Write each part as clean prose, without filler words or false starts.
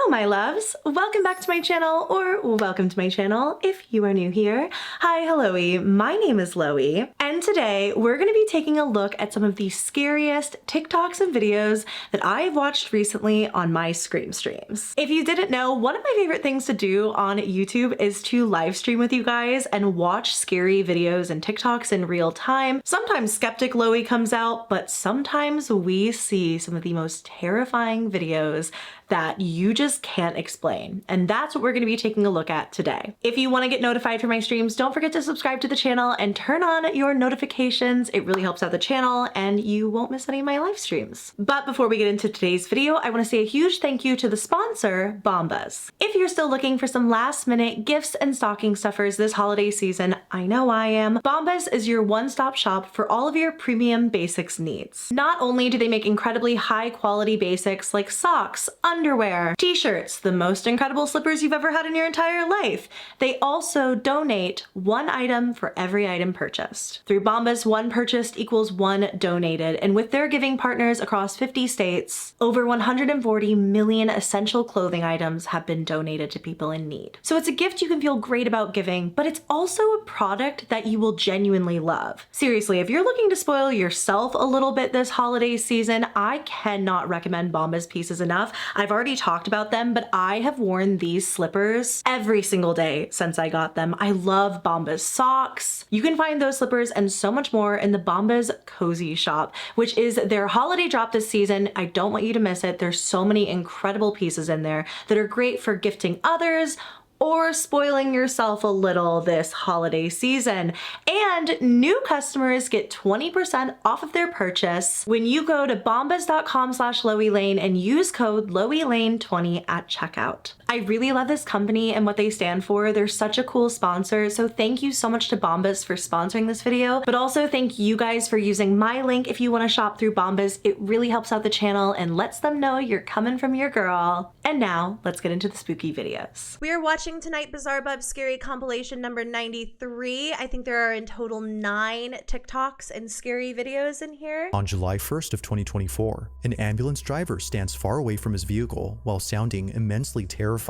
Hello, my loves. Welcome back to my channel, or welcome to my channel if you are new here. Hi, hello, my name is Loey, and today we're going to be taking a look at some of the scariest TikToks and videos that I've watched recently on my Scream streams. If you didn't know, one of my favorite things to do on YouTube is to live stream with you guys and watch scary videos and TikToks in real time. Sometimes Skeptic Loey comes out, but sometimes we see some of the most terrifying videos that you just can't explain. And that's what we're gonna be taking a look at today. If you wanna get notified for my streams, don't forget to subscribe to the channel and turn on your notifications. It really helps out the channel and you won't miss any of my live streams. But before we get into today's video, I wanna say a huge thank you to the sponsor, Bombas. If you're still looking for some last minute gifts and stocking stuffers this holiday season, I know I am, Bombas is your one-stop shop for all of your premium basics needs. Not only do they make incredibly high quality basics like socks, underwear, t-shirts, the most incredible slippers you've ever had in your entire life. They also donate one item for every item purchased. Through Bombas, one purchased equals one donated, and with their giving partners across 50 states, over 140 million essential clothing items have been donated to people in need. So it's a gift you can feel great about giving, but it's also a product that you will genuinely love. Seriously, if you're looking to spoil yourself a little bit this holiday season, I cannot recommend Bombas pieces enough. I've already talked about them, but I have worn these slippers every single day since I got them. I love Bombas socks. You can find those slippers and so much more in the Bombas Cozy Shop, which is their holiday drop this season. I don't want you to miss it. There's so many incredible pieces in there that are great for gifting others or spoiling yourself a little this holiday season. And new customers get 20% off of their purchase when you go to bombas.com/LoeyLane and use code LoeyLane20 at checkout. I really love this company and what they stand for. They're such a cool sponsor, so thank you so much to Bombas for sponsoring this video, but also thank you guys for using my link if you want to shop through Bombas. It really helps out the channel and lets them know you're coming from your girl. And now, let's get into the spooky videos. We are watching tonight bizarrebub scary compilation number 93. I think there are in total 9 TikToks and scary videos in here. On July 1st of 2024, an ambulance driver stands far away from his vehicle while sounding immensely terrified.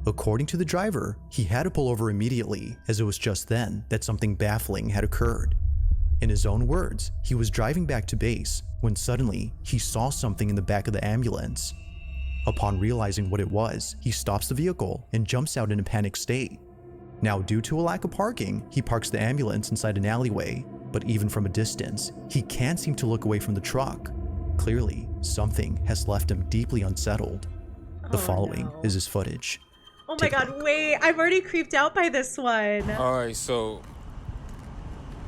According to the driver, he had to pull over immediately as it was just then that something baffling had occurred. In his own words, he was driving back to base when suddenly he saw something in the back of the ambulance. Upon realizing what it was, he stops the vehicle and jumps out in a panicked state. Now, due to a lack of parking, he parks the ambulance inside an alleyway, but even from a distance, he can't seem to look away from the truck. Clearly, something has left him deeply unsettled. The following is his footage. Oh my god, wait, I'm already creeped out by this one. Alright, so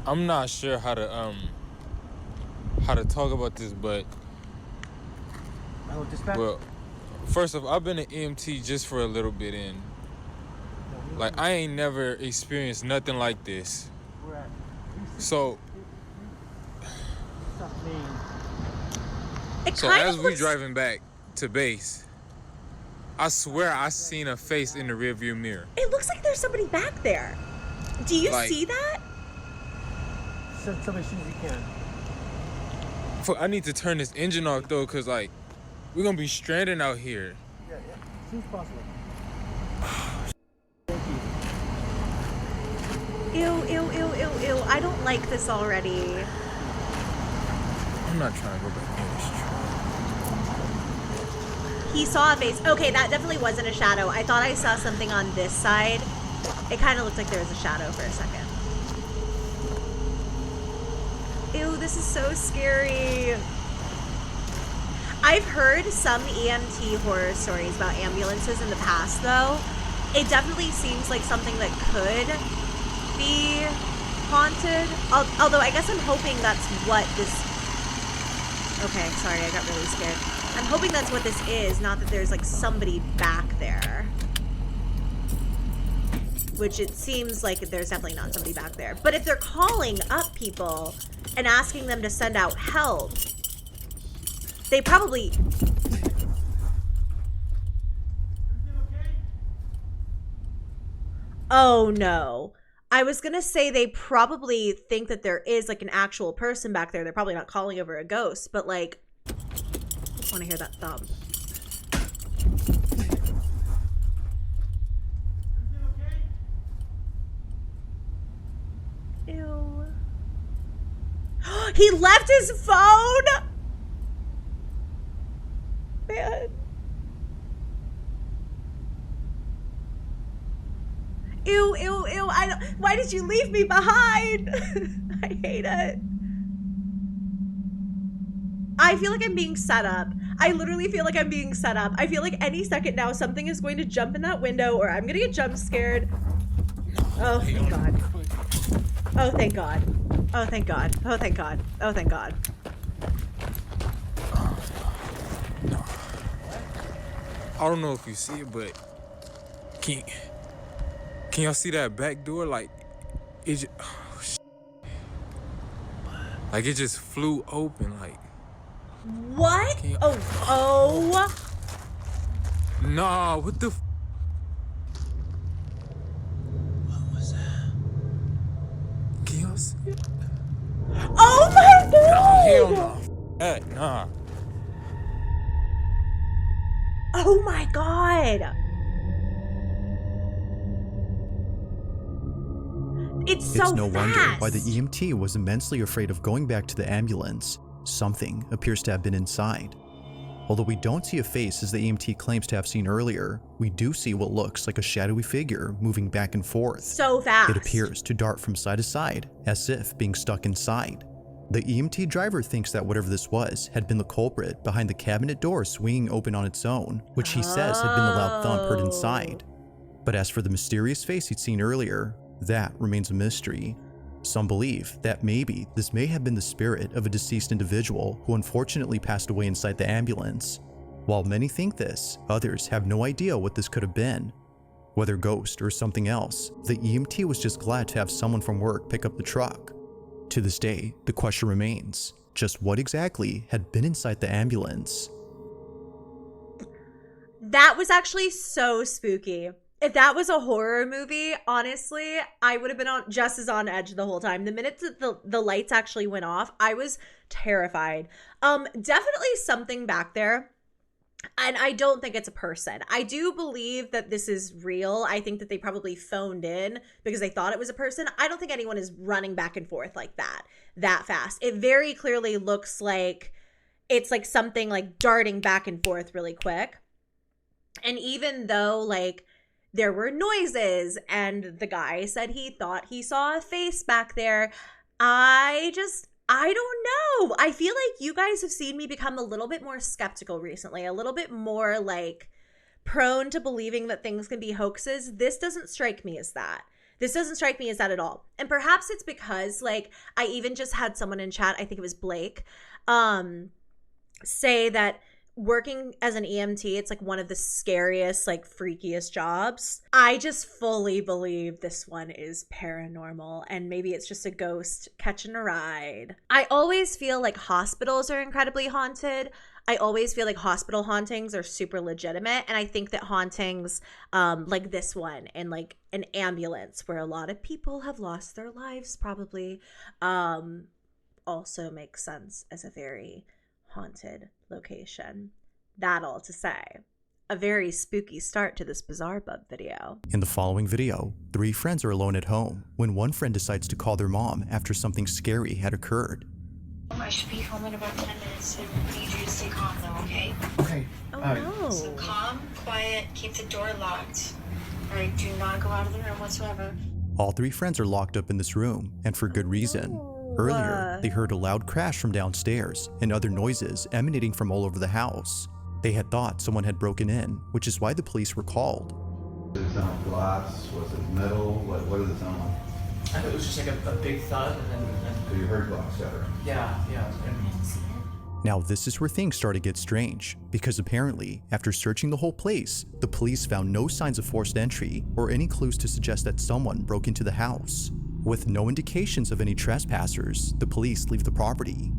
I'm not sure how to talk about this, but well, first off, I've been an EMT just for a little bit, and like I ain't never experienced nothing like this. So as we driving back to base, I swear I seen a face in the rearview mirror. It looks like there's somebody back there. Do you see that? Send somebody as soon as you can. I need to turn this engine off though, cause like we're gonna be stranded out here. Yeah, as soon as possible. Ew, ew, ew, ew, ew. I don't like this already. I'm not trying to go back in this truck. He saw a face. Okay, that definitely wasn't a shadow. I thought I saw something on this side. It kind of looked like there was a shadow for a second. Ew, this is so scary. I've heard some EMT horror stories about ambulances in the past, though. It definitely seems like something that could be haunted. Although I guess I'm hoping that's what this... Okay, sorry, I got really scared. I'm hoping that's what this is, not that there's like somebody back there. Which it seems like there's definitely not somebody back there. But if they're calling up people and asking them to send out help, they probably... Oh no. I was gonna say they probably think that there is like an actual person back there. They're probably not calling over a ghost, but like... I want to hear that thump. He left his phone? Man. Ew, ew, ew. Why did you leave me behind? I hate it. I feel like I'm being set up. I literally feel like I'm being set up. I feel like any second now something is going to jump in that window or I'm gonna get jump scared. Oh, thank God. Oh, thank God. Oh, thank God. Oh, thank God. Oh, thank God. No. I don't know if you see it, but can y'all see that back door? Like, it just, like it just flew open. Like, What? Oh. nah, what the? What was that? Can y'all see it? Oh my God. Hell no. Nah. Oh my God. It's so no fast. wonder why the EMT was immensely afraid of going back to the ambulance. Something appears to have been inside. Although we don't see a face as the EMT claims to have seen earlier, we do see what looks like a shadowy figure moving back and forth. So fast. It appears to dart from side to side, as if being stuck inside. The EMT driver thinks that whatever this was had been the culprit behind the cabinet door swinging open on its own, which he says had been the loud thump heard inside. But as for the mysterious face he'd seen earlier, that remains a mystery. Some believe that maybe this may have been the spirit of a deceased individual who unfortunately passed away inside the ambulance. While many think this, others have no idea what this could have been. Whether ghost or something else, the EMT was just glad to have someone from work pick up the truck. To this day, the question remains, just what exactly had been inside the ambulance? That was actually so spooky. If that was a horror movie, honestly, I would have been on just as on edge the whole time. The minute that the lights actually went off, I was terrified. Definitely something back there. And I don't think it's a person. I do believe that this is real. I think that they probably phoned in because they thought it was a person. I don't think anyone is running back and forth like that fast. It very clearly looks like it's like something like darting back and forth really quick. And even though like there were noises and the guy said he thought he saw a face back there, I don't know. I feel like you guys have seen me become a little bit more skeptical recently, a little bit more like prone to believing that things can be hoaxes. This doesn't strike me as that. This doesn't strike me as that at all. And perhaps it's because like I even just had someone in chat, I think it was Blake, say that working as an EMT, it's like one of the scariest, like freakiest jobs. I just fully believe this one is paranormal and maybe it's just a ghost catching a ride. I always feel like hospitals are incredibly haunted. I always feel like hospital hauntings are super legitimate. And I think that hauntings like this one and like an ambulance where a lot of people have lost their lives probably also makes sense as a very haunted location. That all to say, a very spooky start to this bizarrebub video. In the following video, 3 friends are alone at home when one friend decides to call their mom after something scary had occurred. I should be home in about 10 minutes, so I need you to stay calm though, okay? Okay. Oh All right. no. So calm, quiet, keep the door locked. All right, do not go out of the room whatsoever. All 3 friends are locked up in this room, and for good reason. Earlier, they heard a loud crash from downstairs and other noises emanating from all over the house. They had thought someone had broken in, which is why the police were called. Did it sound like glass? Was it metal? What did it sound like? I thought it was just like a big thud, and So you heard glass shattering? yeah. Now this is where things start to get strange, because apparently, after searching the whole place, the police found no signs of forced entry or any clues to suggest that someone broke into the house. With no indications of any trespassers, the police leave the property.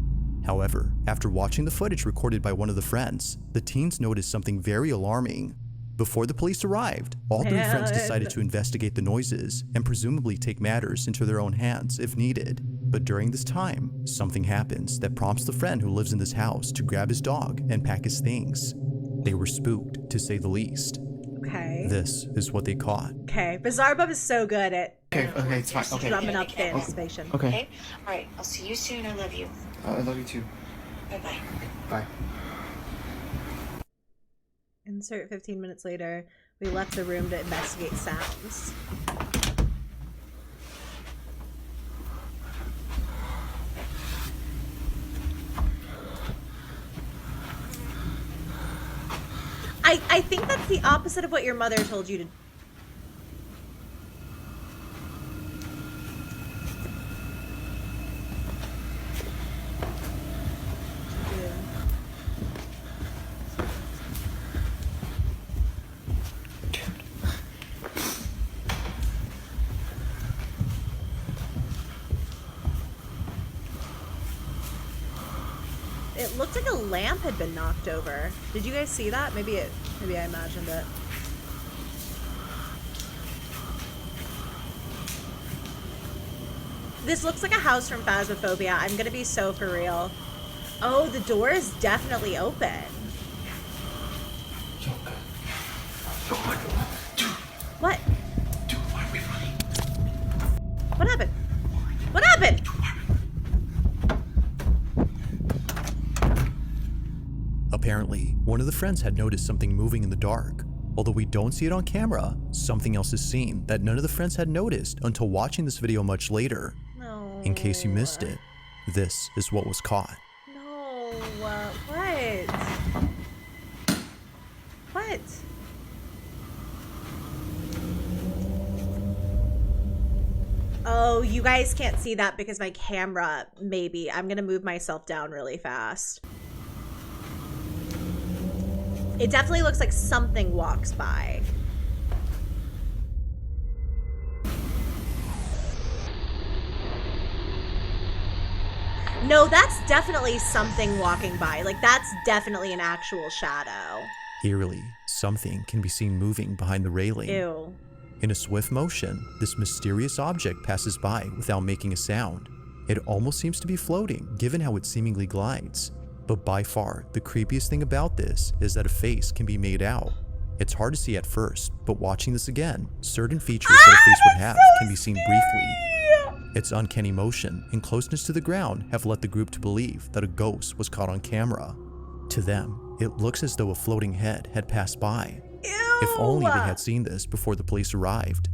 However, after watching the footage recorded by one of the friends, the teens noticed something very alarming. Before the police arrived, all 3 friends decided to investigate the noises and presumably take matters into their own hands if needed. But during this time, something happens that prompts the friend who lives in this house to grab his dog and pack his things. They were spooked, to say the least. Okay. This is what they caught. Okay. bizarrebub is so good at Okay, it's fine. Okay. drumming up the anticipation. Okay. Okay? All right, I'll see you soon. I love you. I love you too. Bye-bye. Bye. Insert 15 minutes later. We left the room to investigate sounds. I think that's the opposite of what your mother told you to do. It looked like a lamp had been knocked over. Did you guys see that? Maybe I imagined it. This looks like a house from Phasmophobia. I'm gonna be so for real. Oh, the door is definitely open. What? What happened? What happened? Apparently, one of the friends had noticed something moving in the dark. Although we don't see it on camera, something else is seen that none of the friends had noticed until watching this video much later. No. In case you missed it, this is what was caught. No. What? What? Oh, you guys can't see that because my camera, maybe. I'm gonna move myself down really fast. It definitely looks like something walks by. No, that's definitely something walking by. Like, that's definitely an actual shadow. Eerily, something can be seen moving behind the railing. Ew. In a swift motion, this mysterious object passes by without making a sound. It almost seems to be floating, given how it seemingly glides. But by far, the creepiest thing about this is that a face can be made out. It's hard to see at first, but watching this again, certain features that a face would have can be seen briefly. Its uncanny motion and closeness to the ground have led the group to believe that a ghost was caught on camera. To them, it looks as though a floating head had passed by. Ew. If only they had seen this before the police arrived.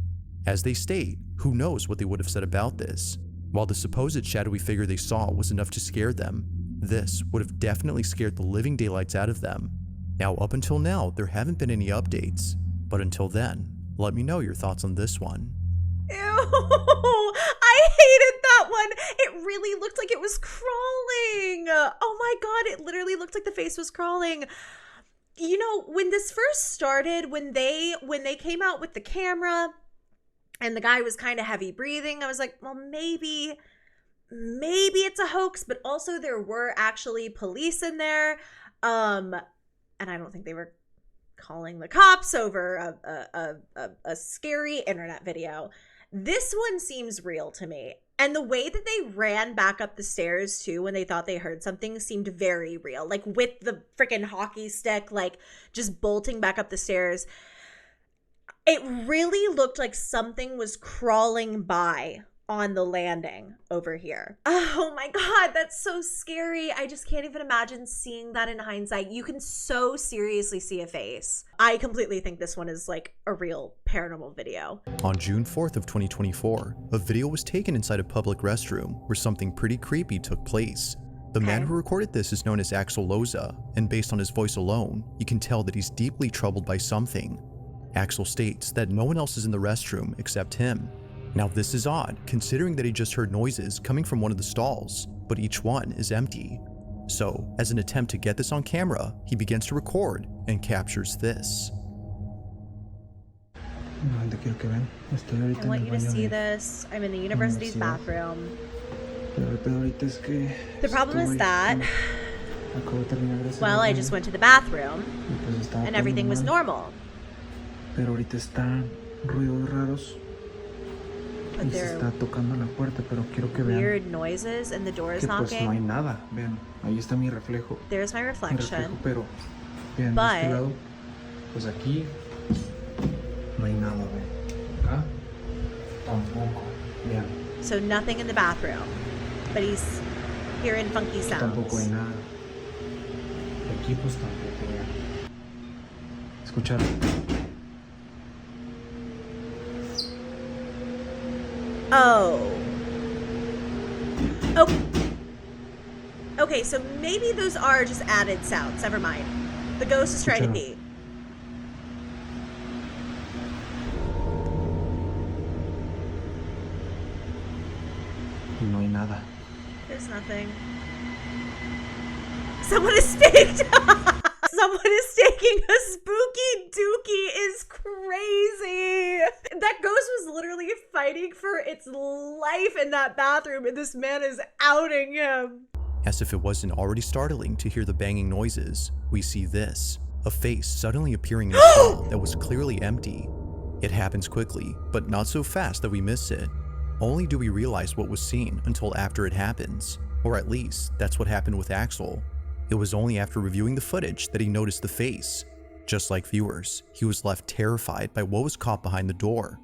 As they state, who knows what they would have said about this. While the supposed shadowy figure they saw was enough to scare them, this would have definitely scared the living daylights out of them. Now, up until now, there haven't been any updates. But until then, let me know your thoughts on this one. Ew. I hated that one. It really looked like it was crawling. Oh my god, it literally looked like the face was crawling. You know, when this first started, when they came out with the camera and the guy was kind of heavy breathing, I was like, well, maybe it's a hoax, but also there were actually police in there. And I don't think they were calling the cops over a scary internet video. This one seems real to me. And the way that they ran back up the stairs too when they thought they heard something seemed very real. Like with the freaking hockey stick, like just bolting back up the stairs. It really looked like something was crawling by on the landing over here. Oh my god, that's so scary. I just can't even imagine seeing that in hindsight. You can so seriously see a face. I completely think this one is like a real paranormal video. On June 4th of 2024, a video was taken inside a public restroom where something pretty creepy took place. The man who recorded this is known as Axel Loza, and based on his voice alone, you can tell that he's deeply troubled by something. Axel states that no one else is in the restroom except him. Now this is odd, considering that he just heard noises coming from one of the stalls, but each one is empty. So, as an attempt to get this on camera, he begins to record and captures this. I want you to see this. I'm in the university's bathroom. The problem is that, well, I just went to the bathroom and everything was normal. But there are weird noises and the door is knocking. There's my reflection. But so nothing in the bathroom. But hearing funky sounds. Tampoco hay nada. Aquí pues tampoco hay. ¿Escucharon? Oh. Oh. Okay, so maybe those are just added sounds. Never mind. The ghost is trying to pee. No hay nada. There's nothing. Someone is staked. Someone is staking a spooky dookie is crazy. That ghost was literally fighting for its life in that bathroom, and this man is outing him. As if it wasn't already startling to hear the banging noises, we see this, a face suddenly appearing in a stall that was clearly empty. It happens quickly, but not so fast that we miss it. Only do we realize what was seen until after it happens, or at least that's what happened with Axel. It was only after reviewing the footage that he noticed the face. Just like viewers, he was left terrified by what was caught behind the door.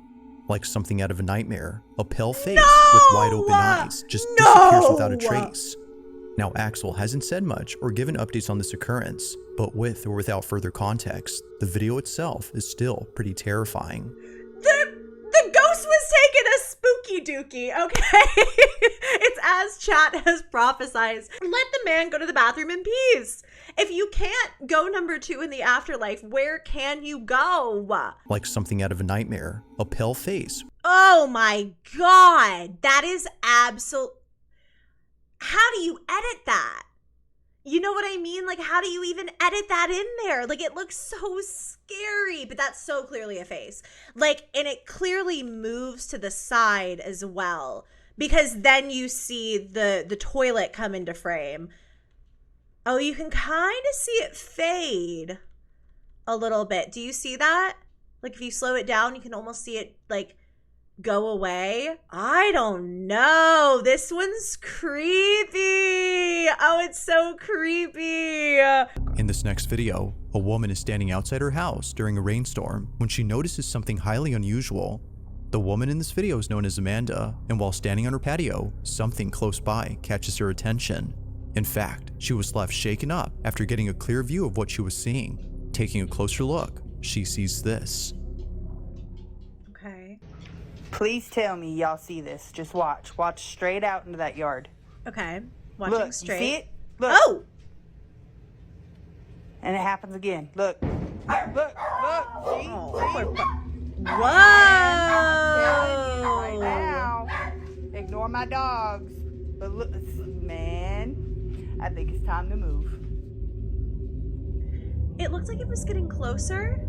Like something out of a nightmare, a pale face with wide open eyes just disappears without a trace. Now Axel hasn't said much or given updates on this occurrence, but with or without further context, the video itself is still pretty terrifying. The ghost was taking a spooky dookie, okay? It's as chat has prophesized. Let the man go to the bathroom in peace. If you can't go number 2 in the afterlife, where can you go? Like something out of a nightmare, a pale face. Oh my God. That is absolute. How do you edit that? You know what I mean? Like, how do you even edit that in there? Like, it looks so scary, but that's so clearly a face. Like, and it clearly moves to the side as well, because then you see the toilet come into frame. Oh, you can kind of see it fade a little bit. Do you see that? Like, if you slow it down, you can almost see it, like, go away. I don't know. This one's creepy. Oh, it's so creepy. In this next video, a woman is standing outside her house during a rainstorm when she notices something highly unusual. The woman in this video is known as Amanda, and while standing on her patio, something close by catches her attention. In fact, she was left shaken up after getting a clear view of what she was seeing. Taking a closer look, she sees this. Please tell me y'all see this. Just watch. Watch straight out into that yard. Okay. Watching Look, straight. You see it? Look. Oh! And it happens again. Look. Look. See? Oh, whoa! I'm telling you right now. Ignore my dogs. But look, man, I think it's time to move. It looked like it was getting closer.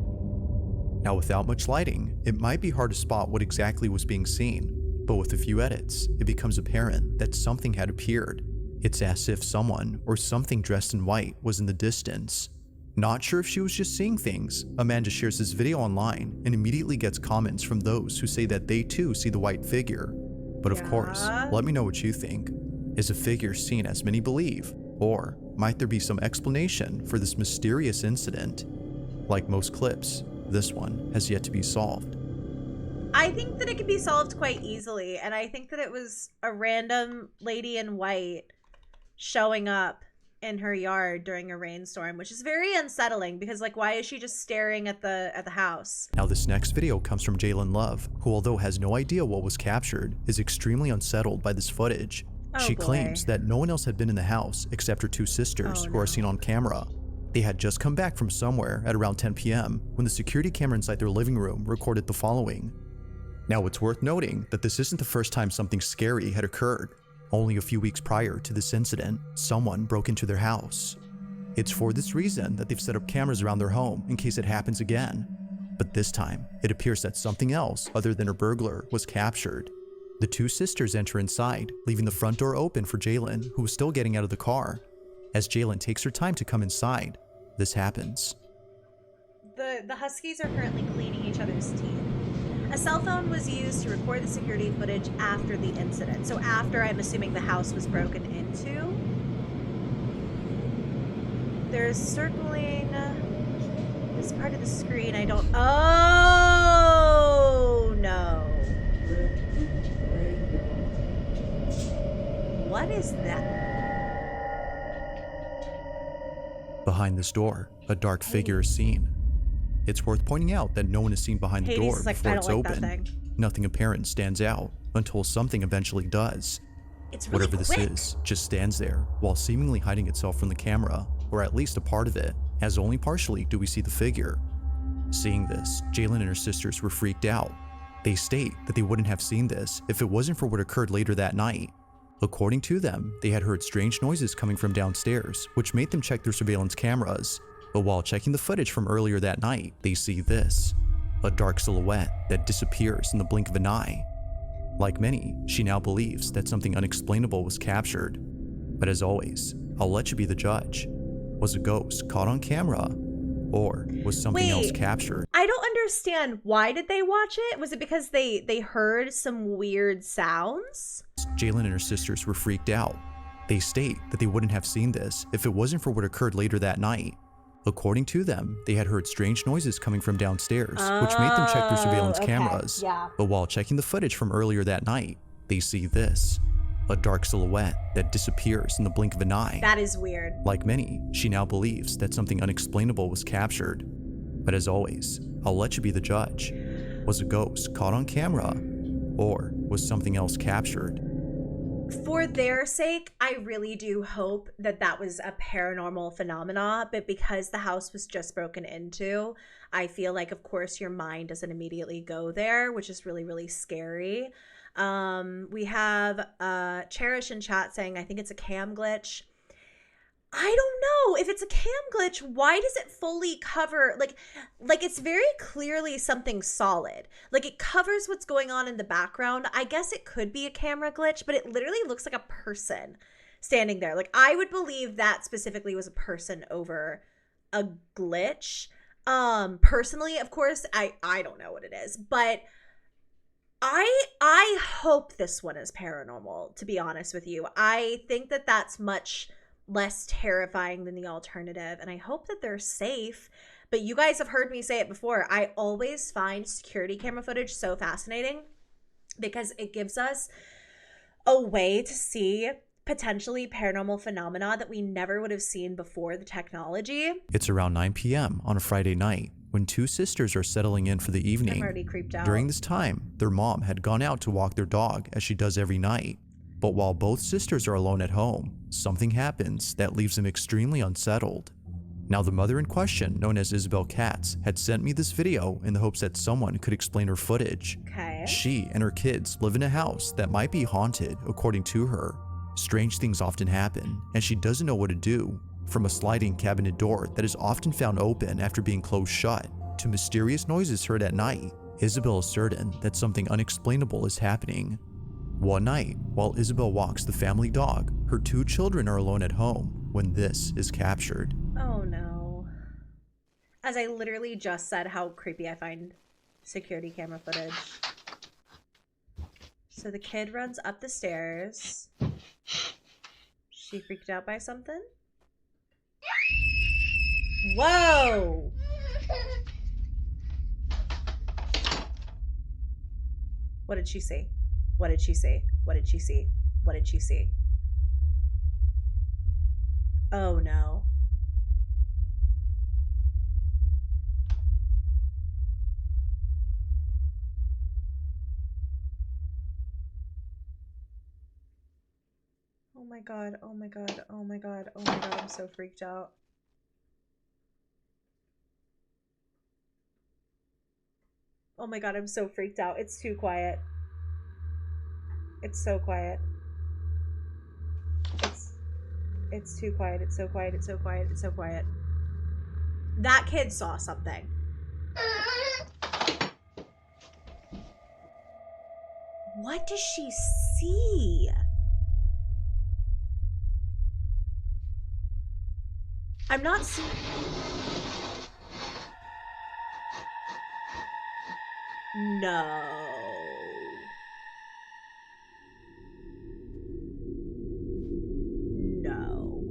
Now, without much lighting, it might be hard to spot what exactly was being seen, but with a few edits, it becomes apparent that something had appeared. It's as if someone or something dressed in white was in the distance. Not sure if she was just seeing things, Amanda shares this video online and immediately gets comments from those who say that they too see the white figure. But of course, let me know what you think. Is a figure seen as many believe, or might there be some explanation for this mysterious incident? Like most clips, this one has yet to be solved. I think that it could be solved quite easily, and I think that it was a random lady in white showing up in her yard during a rainstorm, which is very unsettling because, like, why is she just staring at the house? Now this next video comes from Jalen Love, who although has no idea what was captured, is extremely unsettled by this footage. She claims that no one else had been in the house except her 2 sisters who are seen on camera. They had just come back from somewhere at around 10 p.m. when the security camera inside their living room recorded the following. Now it's worth noting that this isn't the first time something scary had occurred. Only a few weeks prior to this incident, someone broke into their house. It's for this reason that they've set up cameras around their home in case it happens again. But this time, it appears that something else other than a burglar was captured. The 2 sisters enter inside, leaving the front door open for Jalen, who was still getting out of the car. As Jalen takes her time to come inside, this happens. The Huskies are currently cleaning each other's teeth. A cell phone was used to record the security footage after the incident. So after, I'm assuming, the house was broken into. There's circling this part of the screen. I don't... Oh, no. What is that? Behind this door, a dark figure is seen. It's worth pointing out that no one is seen behind the Hades door is like, before I it's don't like that open. thing. Nothing apparent stands out until something eventually does. It's really Whatever this quick. is just stands there while seemingly hiding itself from the camera, or at least a part of it, as only partially do we see the figure. Seeing this, Jalen and her sisters were freaked out. They state that they wouldn't have seen this if it wasn't for what occurred later that night. According to them, they had heard strange noises coming from downstairs, which made them check their surveillance cameras. But while checking the footage from earlier that night, they see this, a dark silhouette that disappears in the blink of an eye. Like many, she now believes that something unexplainable was captured. But as always, I'll let you be the judge. Was a ghost caught on camera, or was something else captured? I don't understand. Why did they watch it? Was it because they heard some weird sounds? Jalen and her sisters were freaked out. They state that they wouldn't have seen this if it wasn't for what occurred later that night. According to them, they had heard strange noises coming from downstairs, which made them check their surveillance cameras. Yeah. But while checking the footage from earlier that night, they see this, a dark silhouette that disappears in the blink of an eye. That is weird. Like many, she now believes that something unexplainable was captured. But as always, I'll let you be the judge. Was a ghost caught on camera, or was something else captured? For their sake, I really do hope that that was a paranormal phenomena, but because the house was just broken into, I feel like, of course, your mind doesn't immediately go there, which is really, really scary. We have Cherish in chat saying, I think it's a cam glitch. I don't know if it's a cam glitch. Why does it fully cover, like it's very clearly something solid. Like it covers what's going on in the background. I guess it could be a camera glitch, but it literally looks like a person standing there. Like I would believe that specifically was a person over a glitch. Personally, of course, I don't know what it is, but I hope this one is paranormal, to be honest with you. I think that that's much less terrifying than the alternative, and I hope that they're safe. But you guys have heard me say it before, I always find security camera footage so fascinating because it gives us a way to see potentially paranormal phenomena that we never would have seen before the technology. It's around 9 p.m. on a Friday night when two sisters are settling in for the evening. I'm already creeped out. During this time, their mom had gone out to walk their dog as she does every night. But while both sisters are alone at home, something happens that leaves them extremely unsettled. Now, the mother in question, known as Isabel Katz, had sent me this video in the hopes that someone could explain her footage. Okay. She and her kids live in a house that might be haunted, according to her. Strange things often happen, and she doesn't know what to do. From a sliding cabinet door that is often found open after being closed shut, to mysterious noises heard at night, Isabel is certain that something unexplainable is happening. One night, while Isabel walks the family dog, her two children are alone at home when this is captured. Oh no. As I literally just said how creepy I find security camera footage. So the kid runs up the stairs. She freaked out by something? Whoa! What did she see? What did she see? What did she see? What did she see? Oh no. Oh my god, oh my god, oh my god, oh my god, I'm so freaked out. Oh my god, I'm so freaked out. It's too quiet. It's so quiet. It's too quiet. It's so quiet. It's so quiet. It's so quiet. That kid saw something. What does she see? I'm not seeing... No. No.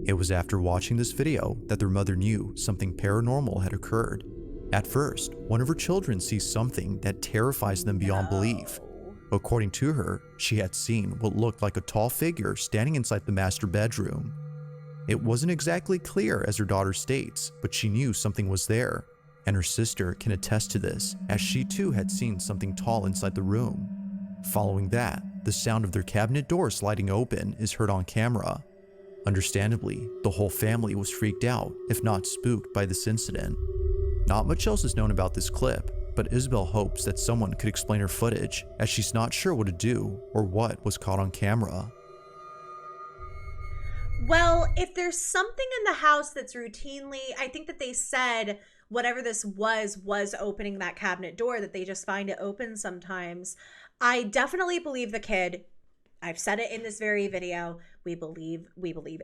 It was after watching this video that their mother knew something paranormal had occurred. At first, one of her children sees something that terrifies them beyond belief. According to her, she had seen what looked like a tall figure standing inside the master bedroom. It wasn't exactly clear as her daughter states, but she knew something was there. And her sister can attest to this, as she too had seen something tall inside the room. Following that, the sound of their cabinet door sliding open is heard on camera. Understandably, the whole family was freaked out, if not spooked, by this incident. Not much else is known about this clip, but Isabel hopes that someone could explain her footage, as she's not sure what to do or what was caught on camera. Well, if there's something in the house that's routinely, I think that they said whatever this was opening that cabinet door, that they just find it open sometimes. I definitely believe the kid. I've said it in this very video. We believe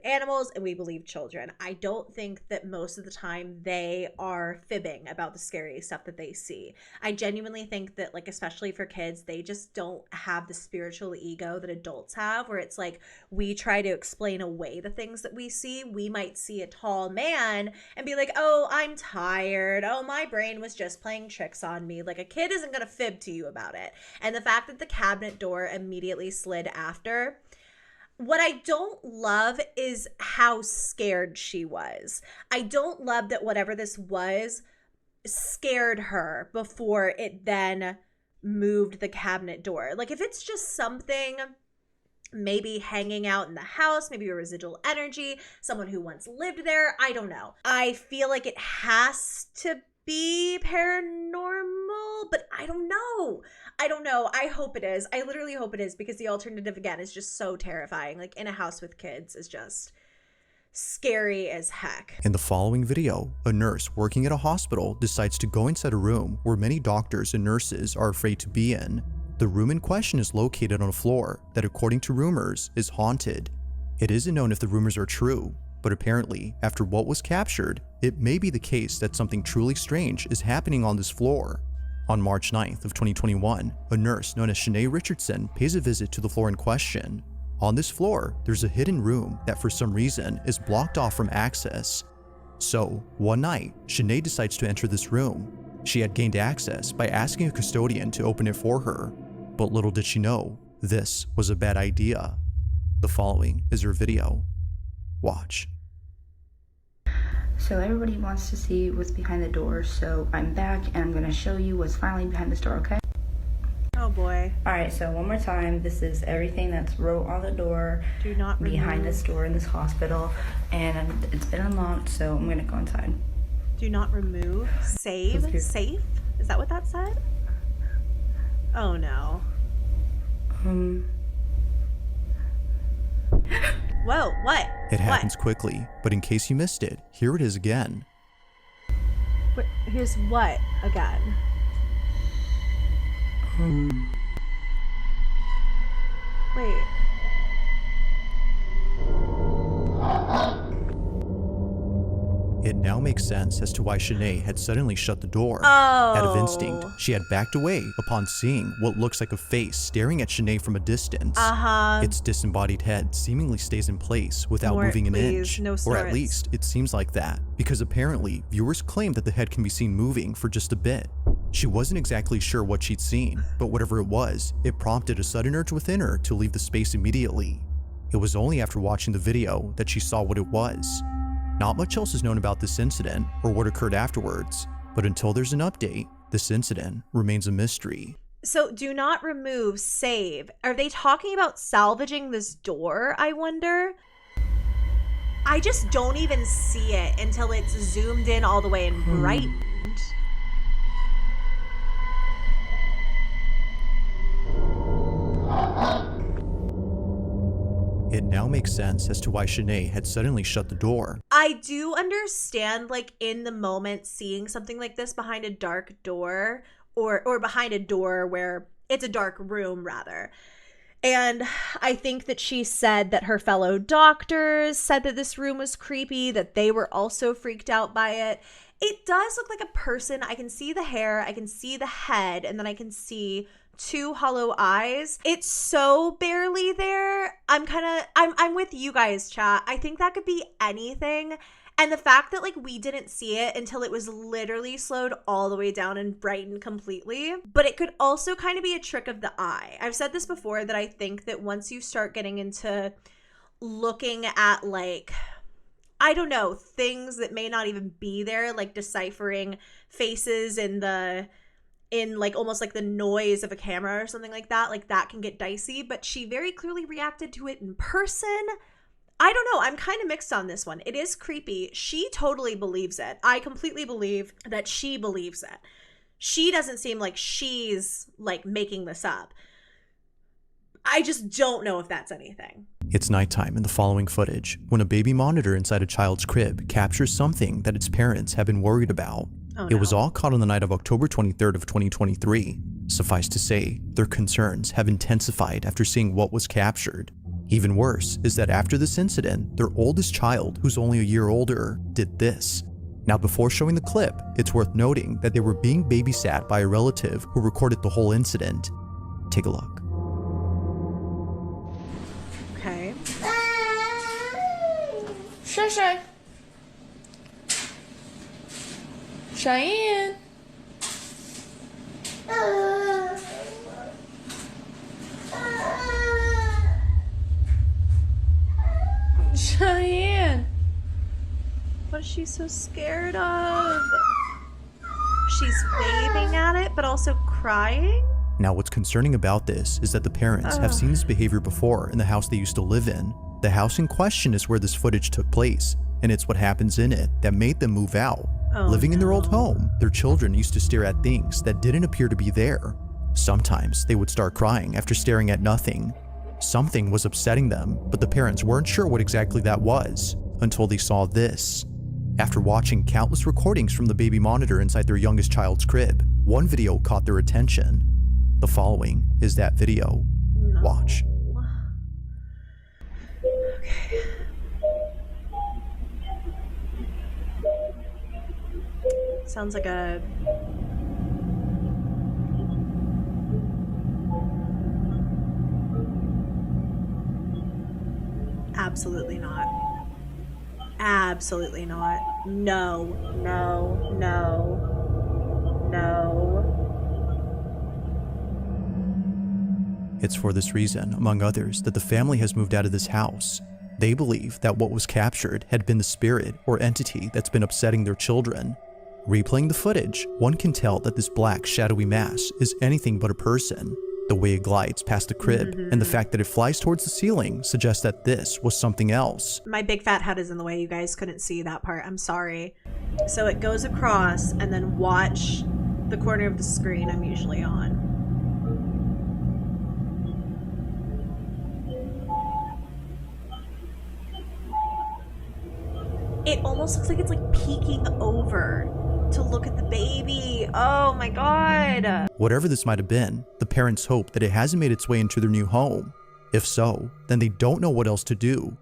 animals and we believe children. I don't think that most of the time they are fibbing about the scary stuff that they see. I genuinely think that, like, especially for kids, they just don't have the spiritual ego that adults have, where it's like we try to explain away the things that we see. We might see a tall man and be like, oh, I'm tired. Oh, my brain was just playing tricks on me. Like, a kid isn't going to fib to you about it. And the fact that the cabinet door immediately slid after, what I don't love is how scared she was. I don't love that whatever this was scared her before it then moved the cabinet door. Like, if it's just something maybe hanging out in the house, maybe a residual energy, someone who once lived there, I don't know. I feel like it has to be paranormal, but I don't know. I hope it is. I literally hope it is, because the alternative, again, is just so terrifying. Like, in a house with kids is just scary as heck. In the following video, a nurse working at a hospital decides to go inside a room where many doctors and nurses are afraid to be in. The room in question is located on a floor that, according to rumors, is haunted. It isn't known if the rumors are true, but apparently, after what was captured, it may be the case that something truly strange is happening on this floor. On March 9th of 2021, a nurse known as Shanae Richardson pays a visit to the floor in question. On this floor, there's a hidden room that for some reason is blocked off from access. So, one night, Shanae decides to enter this room. She had gained access by asking a custodian to open it for her, but little did she know, this was a bad idea. The following is her video. Watch. So everybody wants to see what's behind the door, so I'm back and I'm going to show you what's finally behind this door, okay? Oh boy. Alright, so one more time, this is everything that's wrote on the door. Do not behind remove. this door in this hospital, and it's been unlocked, so I'm going to go inside. Do not remove. Save? Safe? Is that what that said? Oh no. Whoa, what? It happens quickly, but in case you missed it, here it is again. Here's what again? Wait. It now makes sense as to why Shanae had suddenly shut the door. Oh. Out of instinct, she had backed away upon seeing what looks like a face staring at Shanae from a distance. Its disembodied head seemingly stays in place without moving an inch. No or at least it seems like that, because apparently viewers claim that the head can be seen moving for just a bit. She wasn't exactly sure what she'd seen, but whatever it was, it prompted a sudden urge within her to leave the space immediately. It was only after watching the video that she saw what it was. Not much else is known about this incident or what occurred afterwards, but until there's an update, this incident remains a mystery. So do not remove, save. Are they talking about salvaging this door, I wonder? I just don't even see it until it's zoomed in all the way and brightened. It now makes sense as to why Shanae had suddenly shut the door. I do understand, like, in the moment, seeing something like this behind a dark door, or behind a door where it's a dark room, rather. And I think that she said that her fellow doctors said that this room was creepy, that they were also freaked out by it. It does look like a person. I can see the hair, I can see the head, and then I can see two hollow eyes. It's so barely there. I'm with you guys, chat. I think that could be anything. And the fact that, like, we didn't see it until it was literally slowed all the way down and brightened completely. But it could also kind of be a trick of the eye. I've said this before, that I think that once you start getting into looking at, like, I don't know, things that may not even be there, like deciphering faces in like almost like the noise of a camera or something like that can get dicey. But she very clearly reacted to it in person. I don't know. I'm kind of mixed on this one. It is creepy. She totally believes it. I completely believe that she believes it. She doesn't seem like she's like making this up. I just don't know if that's anything. It's nighttime in the following footage when a baby monitor inside a child's crib captures something that its parents have been worried about. Oh, It was all caught on the night of October 23rd of 2023. Suffice to say, their concerns have intensified after seeing what was captured. Even worse is that after this incident, their oldest child, who's only a year older, did this. Now, before showing the clip, it's worth noting that they were being babysat by a relative who recorded the whole incident. Take a look. Okay. Shay. Cheyenne. Cheyenne. What is she so scared of? She's waving at it, but also crying? Now, what's concerning about this is that the parents have seen this behavior before in the house they used to live in. The house in question is where this footage took place, and it's what happens in it that made them move out. Living in their old home, their children used to stare at things that didn't appear to be there. Sometimes they would start crying after staring at nothing. Something was upsetting them, but the parents weren't sure what exactly that was until they saw this. After watching countless recordings from the baby monitor inside their youngest child's crib, one video caught their attention. The following is that video. No. Watch. Okay. Sounds like a... Absolutely not. Absolutely not. No, no, no, no. It's for this reason, among others, that the family has moved out of this house. They believe that what was captured had been the spirit or entity that's been upsetting their children. Replaying the footage, one can tell that this black, shadowy mass is anything but a person. The way it glides past the crib and the fact that it flies towards the ceiling suggests that this was something else. My big fat head is in the way. You guys couldn't see that part. I'm sorry. So it goes across, and then watch the corner of the screen I'm usually on. It almost looks like it's like peeking over to look at the baby. Oh my god. Whatever this might have been, the parents hope that it hasn't made its way into their new home. If so, then they don't know what else to do.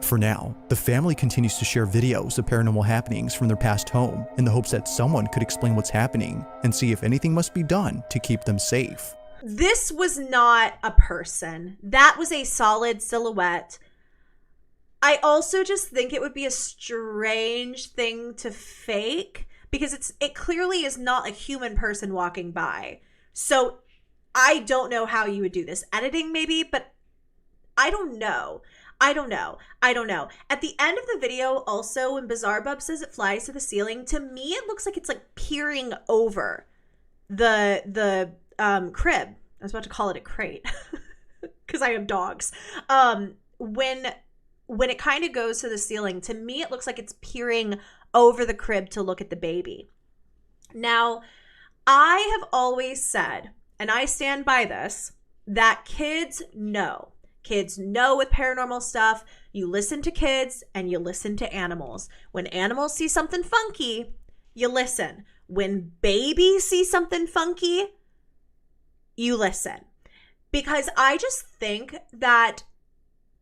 For now, the family continues to share videos of paranormal happenings from their past home in the hopes that someone could explain what's happening and see if anything must be done to keep them safe. This was not a person. That was a solid silhouette. I also just think it would be a strange thing to fake because it clearly is not a human person walking by. So I don't know how you would do this. Editing maybe, but I don't know. I don't know. At the end of the video also, when bizarrebub says it flies to the ceiling, to me it looks like it's like peering over the crib. I was about to call it a crate because I have dogs. When it kind of goes to the ceiling, to me it looks like it's peering over the crib to look at the baby. Now, I have always said, and I stand by this, that kids know. Kids know with paranormal stuff. You listen to kids and you listen to animals. When animals see something funky, you listen. When babies see something funky, you listen. Because I just think that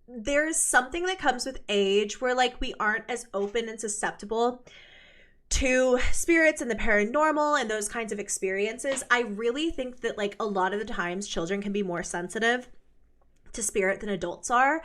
there's something that comes with age where like we aren't as open and susceptible to spirits and the paranormal and those kinds of experiences. I really think that like a lot of the times children can be more sensitive to spirit than adults are.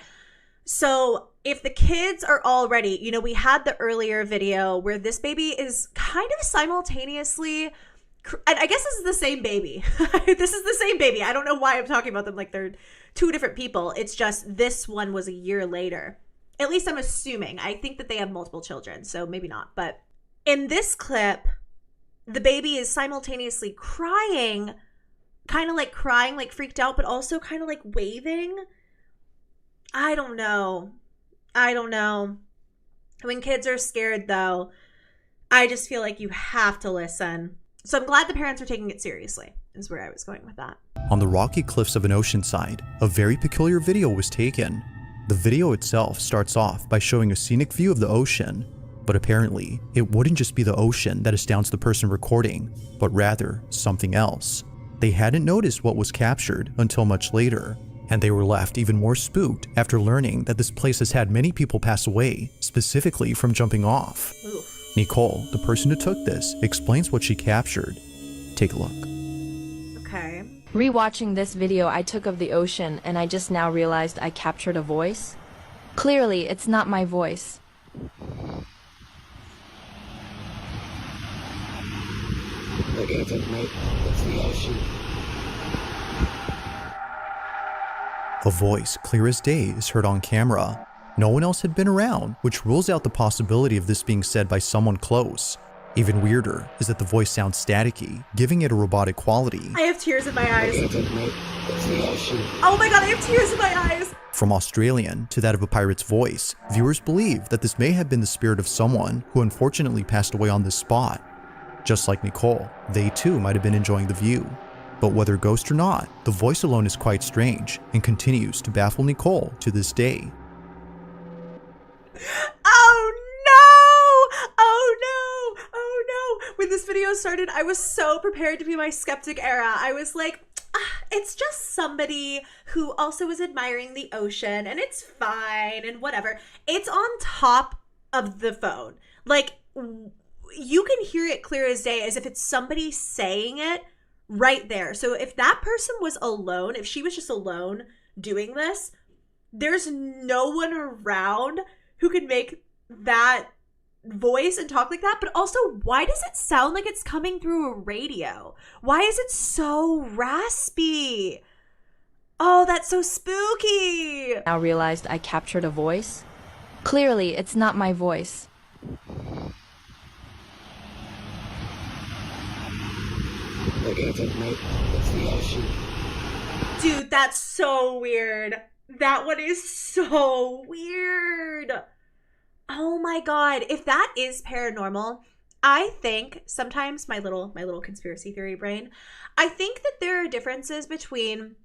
So if the kids are already, you know, we had the earlier video where this baby is kind of simultaneously, and I guess this is the same baby. This is the same baby. I don't know why I'm talking about them like they're two different people. It's just this one was a year later. At least I'm assuming. I think that they have multiple children, so maybe not. But in this clip, the baby is simultaneously crying, kind of like crying, like freaked out, but also kind of like waving. I don't know. When kids are scared, though, I just feel like you have to listen. So I'm glad the parents are taking it seriously, is where I was going with that. On the rocky cliffs of an ocean side, a very peculiar video was taken. The video itself starts off by showing a scenic view of the ocean, but apparently it wouldn't just be the ocean that astounds the person recording, but rather something else. They hadn't noticed what was captured until much later, and they were left even more spooked after learning that this place has had many people pass away, specifically from jumping off. Ooh. Nicole, the person who took this, explains what she captured. Take a look. Okay. Rewatching this video I took of the ocean, and I just now realized I captured a voice. Clearly, it's not my voice. Look at it, mate. It's the ocean. A voice clear as day is heard on camera. No one else had been around, which rules out the possibility of this being said by someone close. Even weirder is that the voice sounds staticky, giving it a robotic quality. I have tears in my eyes. Look at it, mate. It's the ocean. Oh my god, I have tears in my eyes. From Australian to that of a pirate's voice, viewers believe that this may have been the spirit of someone who unfortunately passed away on this spot. Just like Nicole, they too might have been enjoying the view. But whether ghost or not, the voice alone is quite strange and continues to baffle Nicole to this day. Oh no! Oh no! Oh no! When this video started, I was so prepared to be my skeptic era. I was like, it's just somebody who also is admiring the ocean and it's fine and whatever. It's on top of the phone. Like, you can hear it clear as day, as if it's somebody saying it right there. So if that person was alone, if she was just alone doing this, there's no one around who could make that voice and talk like that. But also, why does it sound like it's coming through a radio? Why is it so raspy? Oh, that's so spooky. Now realized I captured a voice. Clearly, it's not my voice. Look at it, mate. It's the ocean. Dude, that's so weird. That one is so weird. Oh my god. If that is paranormal, I think sometimes my little conspiracy theory brain, I think that there are differences between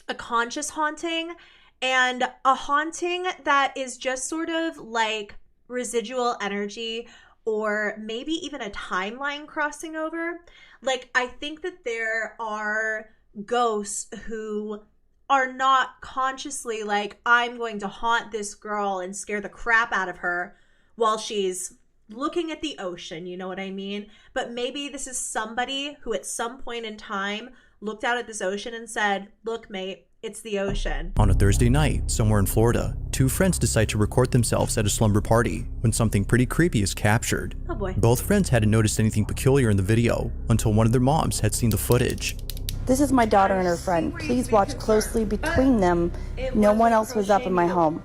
a conscious haunting and a haunting that is just sort of like residual energy, or maybe even a timeline crossing over. Like, I think that there are ghosts who are not consciously like, I'm going to haunt this girl and scare the crap out of her while she's looking at the ocean, you know what I mean? But maybe this is somebody who at some point in time looked out at this ocean and said, look, mate, it's the ocean. On a Thursday night, somewhere in Florida, two friends decide to record themselves at a slumber party when something pretty creepy is captured. Oh boy. Both friends hadn't noticed anything peculiar in the video until one of their moms had seen the footage. This is my daughter and her friend. Please watch closely between them. No one else was up in my home.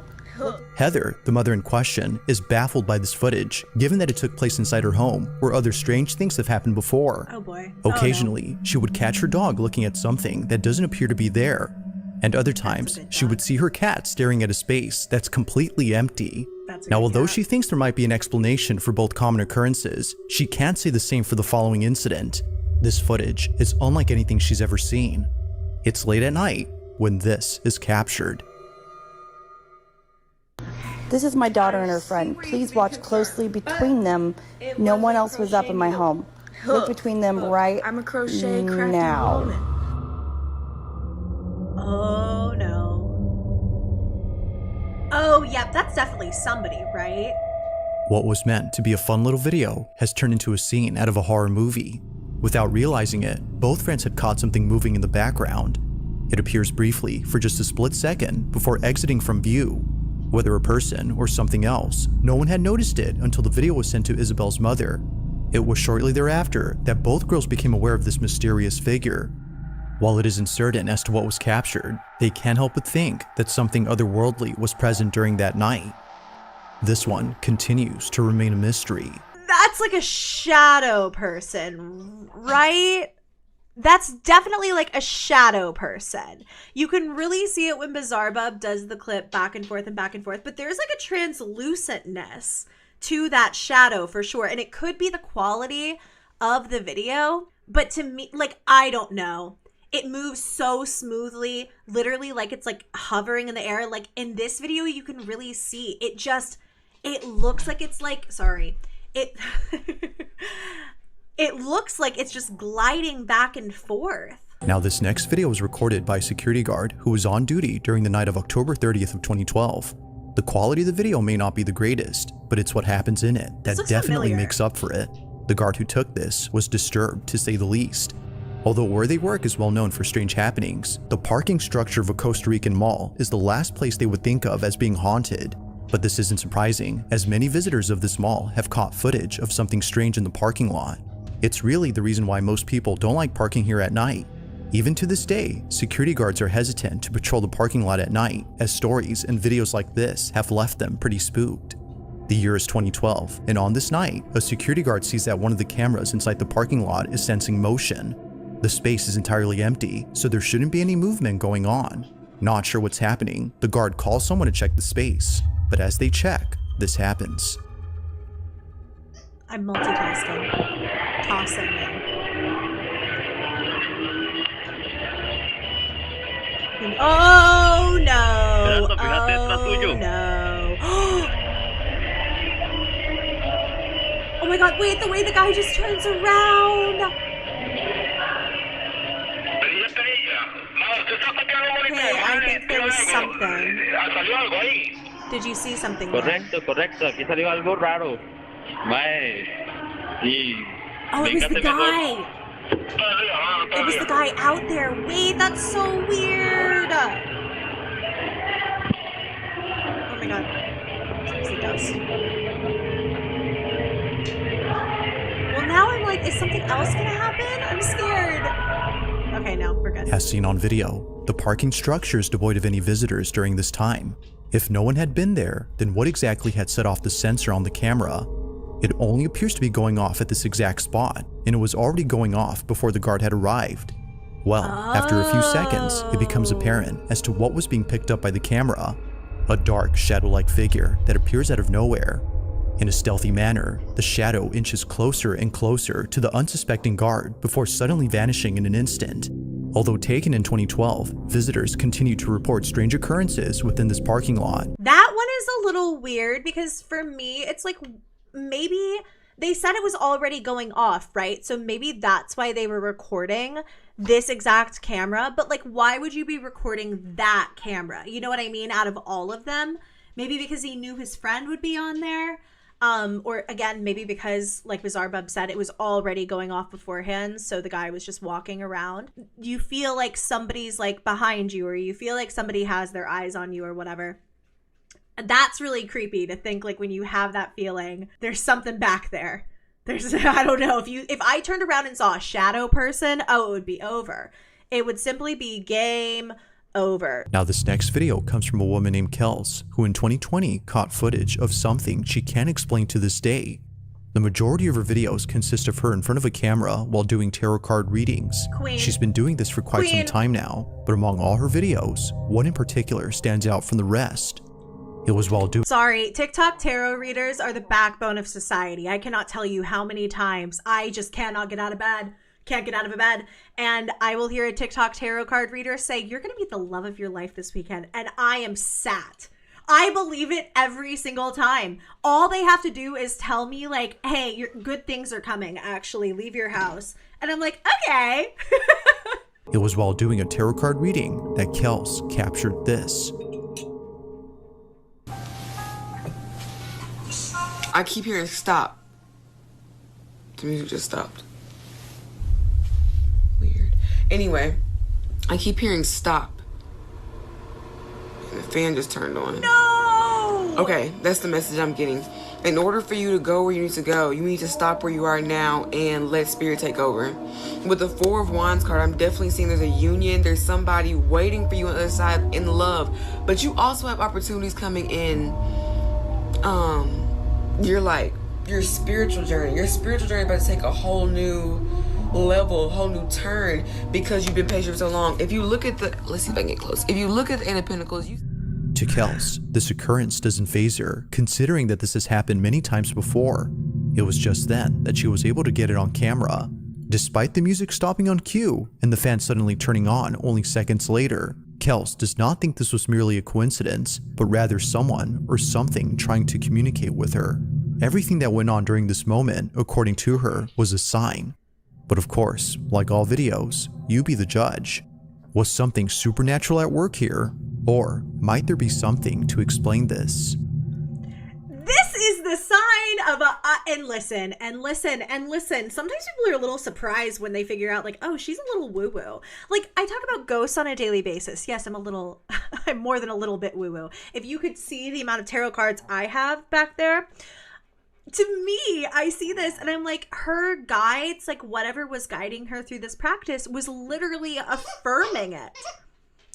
Heather, the mother in question, is baffled by this footage, given that it took place inside her home, where other strange things have happened before. Oh boy. Occasionally, she would catch her dog looking at something that doesn't appear to be there. And other times, she would see her cat staring at a space that's completely empty. Now, although she thinks there might be an explanation for both common occurrences, she can't say the same for the following incident. This footage is unlike anything she's ever seen. It's late at night when this is captured. This is my daughter and her friend. Please watch closely between them. No one else was up in my home. Look between them right now. Oh no. Oh, yep, that's definitely somebody, right? What was meant to be a fun little video has turned into a scene out of a horror movie. Without realizing it, both friends had caught something moving in the background. It appears briefly for just a split second before exiting from view. Whether a person or something else, no one had noticed it until the video was sent to Isabel's mother. It was shortly thereafter that both girls became aware of this mysterious figure. While it isn't certain as to what was captured, they can't help but think that something otherworldly was present during that night. This one continues to remain a mystery. That's like a shadow person, right? That's definitely like a shadow person. You can really see it when bizarrebub does the clip back and forth, but there's like a translucentness to that shadow for sure. And it could be the quality of the video, but to me, like, I don't know. It moves so smoothly, literally like it's like hovering in the air. Like in this video, you can really see it looks like it's like, sorry, it looks like it's just gliding back and forth. Now this next video was recorded by a security guard who was on duty during the night of October 30th of 2012. The quality of the video may not be the greatest, but it's what happens in it that definitely makes up for it. The guard who took this was disturbed, to say the least. Although where they work is well known for strange happenings, the parking structure of a Costa Rican mall is the last place they would think of as being haunted. But this isn't surprising, as many visitors of this mall have caught footage of something strange in the parking lot. It's really the reason why most people don't like parking here at night. Even to this day, security guards are hesitant to patrol the parking lot at night, as stories and videos like this have left them pretty spooked. The year is 2012, and on this night, a security guard sees that one of the cameras inside the parking lot is sensing motion. The space is entirely empty, so there shouldn't be any movement going on. Not sure what's happening, the guard calls someone to check the space, but as they check, this happens. I'm multitasking. Tossing it. Oh no! Oh no! Oh my god, wait, the way the guy just turns around! Hey, I think there was something. Did you see something there? Correcto, aquí salió algo raro. Oh, it was the guy! It was the guy out there. Wait, that's so weird! Oh my god. It's the dust. Well, now I'm like, is something else gonna happen? I'm scared. Okay, no, we're good. As seen on video, the parking structure is devoid of any visitors during this time. If no one had been there, then what exactly had set off the sensor on the camera? It only appears to be going off at this exact spot, and it was already going off before the guard had arrived. Well, after a few seconds, it becomes apparent as to what was being picked up by the camera. A dark, shadow-like figure that appears out of nowhere. In a stealthy manner, the shadow inches closer and closer to the unsuspecting guard before suddenly vanishing in an instant. Although taken in 2012, visitors continue to report strange occurrences within this parking lot. That one is a little weird because for me, it's like maybe they said it was already going off, right? So maybe that's why they were recording this exact camera. But like, why would you be recording that camera? You know what I mean? Out of all of them, maybe because he knew his friend would be on there. Or again, maybe because like bizarrebub said, it was already going off beforehand. So the guy was just walking around. You feel like somebody's like behind you, or you feel like somebody has their eyes on you or whatever. That's really creepy to think, like, when you have that feeling, there's something back there. There's, I don't know, if I turned around and saw a shadow person, oh, it would be over. It would simply be game over. Now this next video comes from a woman named Kels, who in 2020 caught footage of something she can't explain to this day. The majority of her videos consist of her in front of a camera while doing tarot card readings. Queen. She's been doing this for quite some time now, but among all her videos, one in particular stands out from the rest. It was while doing— Sorry, TikTok tarot readers are the backbone of society. I cannot tell you how many times I just cannot get out of bed. Can't get out of a bed, and I will hear a TikTok tarot card reader say, you're gonna meet the love of your life this weekend, and I am sat. I believe it every single time. All they have to do is tell me like, hey, your good things are coming, actually leave your house, and I'm like, okay. It was while doing a tarot card reading that Kels captured this. I keep hearing stop. The music just stopped. Weird. Anyway, I keep hearing stop. And the fan just turned on. No! Okay, that's the message I'm getting. In order for you to go where you need to go, you need to stop where you are now and let spirit take over. With the Four of Wands card, I'm definitely seeing there's a union. There's somebody waiting for you on the other side in love. But you also have opportunities coming in your spiritual journey about to take a whole new level, a whole new turn, because you've been patient for so long. If you look at the, let's see if I can get close. If you look at the Eight of Pentacles, To Kels, this occurrence doesn't faze her, considering that this has happened many times before. It was just then that she was able to get it on camera. Despite the music stopping on cue and the fan suddenly turning on only seconds later, Kels does not think this was merely a coincidence, but rather someone or something trying to communicate with her. Everything that went on during this moment, according to her, was a sign. But of course, like all videos, you be the judge. Was something supernatural at work here? Or might there be something to explain this? This is the sign of a, and listen. Sometimes people are a little surprised when they figure out like, oh, she's a little woo-woo. Like, I talk about ghosts on a daily basis. Yes, I'm more than a little bit woo-woo. If you could see the amount of tarot cards I have back there, to me, I see this and I'm like, her guides, like whatever was guiding her through this practice was literally affirming it.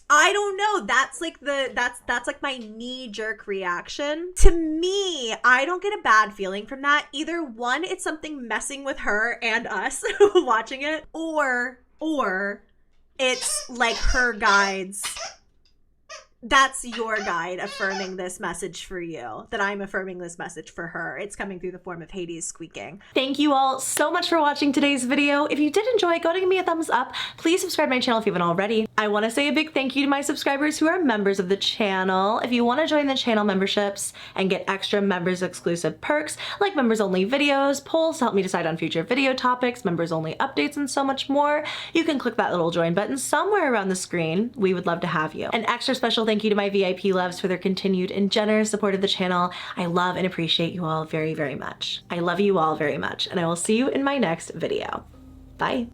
I don't know. That's like that's like my knee-jerk reaction. To me, I don't get a bad feeling from that. Either one, it's something messing with her and us watching it, or it's like her guides. That's your guide affirming this message for you, that I'm affirming this message for her. It's coming through the form of Hades squeaking. Thank you all so much for watching today's video. If you did enjoy, go to give me a thumbs up. Please subscribe to my channel if you haven't already. I want to say a big thank you to my subscribers who are members of the channel. If you want to join the channel memberships and get extra members exclusive perks like members only videos, polls to help me decide on future video topics, members only updates, and so much more, you can click that little join button somewhere around the screen. We would love to have you. An extra special thank you to my VIP loves for their continued and generous support of the channel. I love and appreciate you all very, very much. I love you all very much, and I will see you in my next video. Bye.